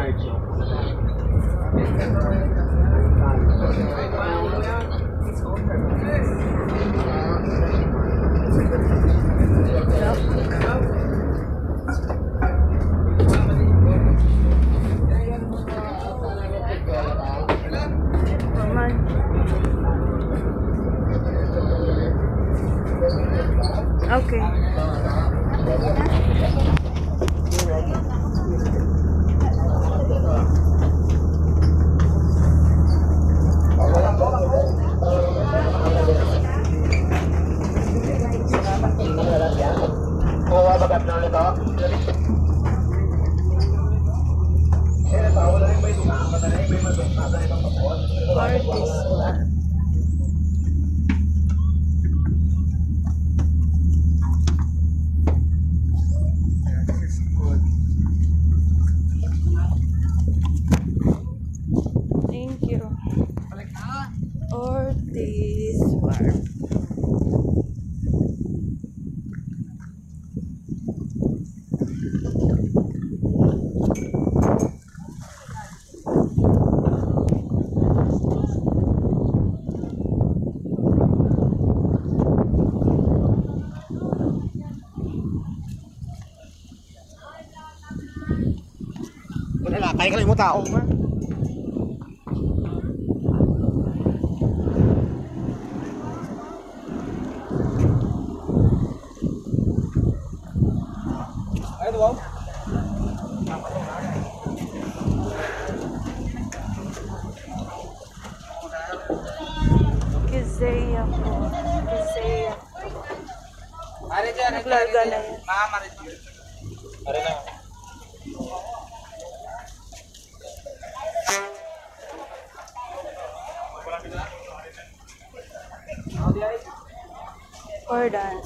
Okay. Thank you. Ortiz Farm. Kaya ka lang mo tao ba? Ay, wow. Kizaya po. Kizaya. Naglarga na yan. Are na. Ordan.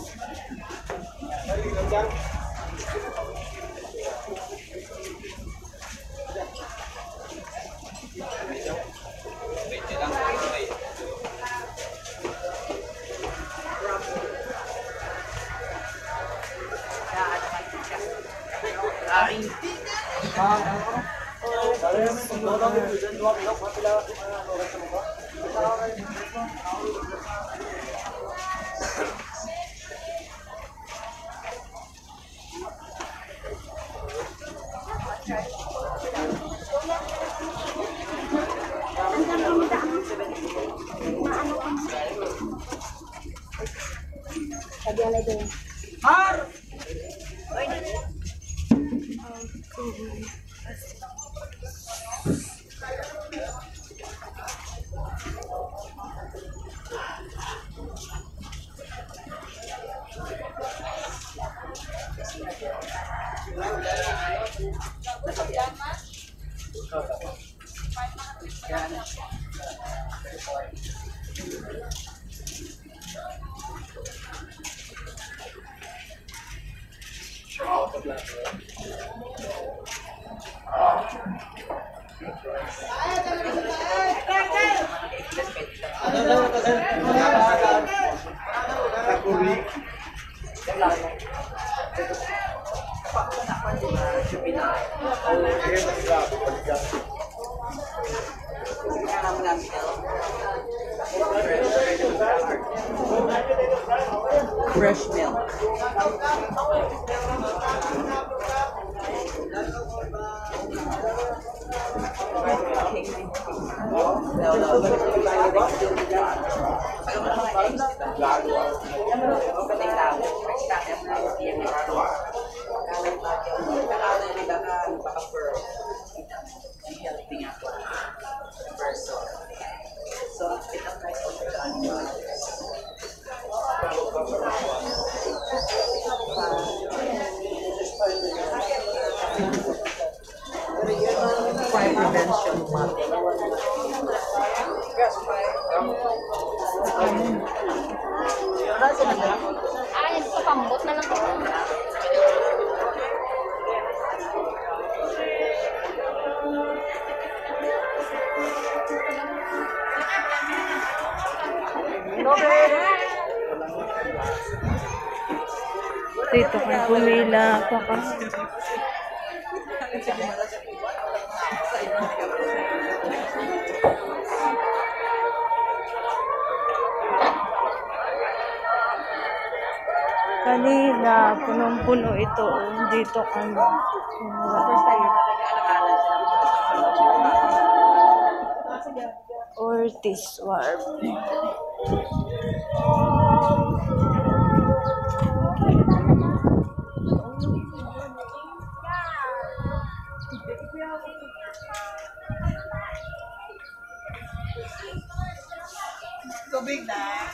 Fresh milk. Crime prevention month. Ay, ito pambot na lang ito. Dito kayo pumila pa ka. Kanina, punong-puno ito. Dito kami. First time yung nag-aalala sila. Ortiz Wharf. Tubig na.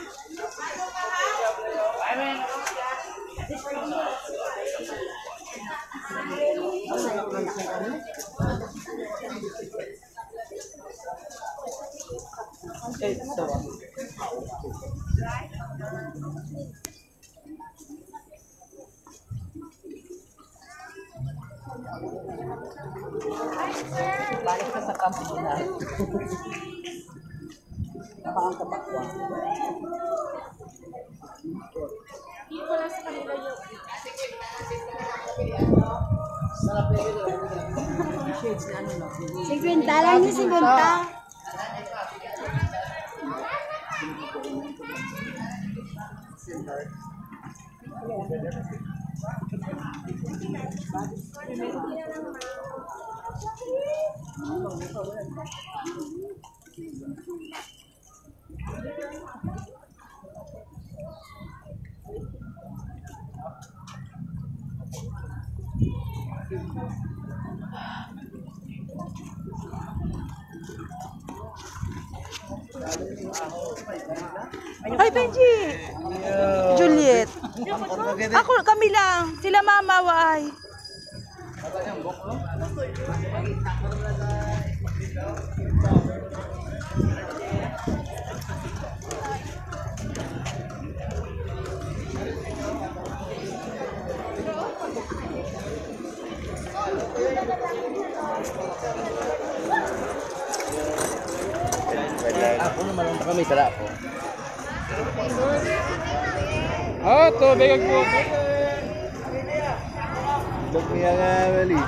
Balik ka sa kampo nila. Napakang kapakwa. Shades na ano na. 50 lang ni 50. Ay, Benji! Juliet. Ako, kami lang. Sila mama, waay. Ako naman lang kami tala ako. Ah, tubig ang po. Dog niya nga, Mali.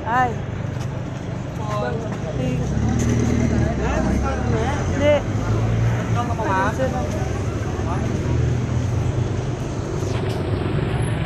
Ay. Hindi.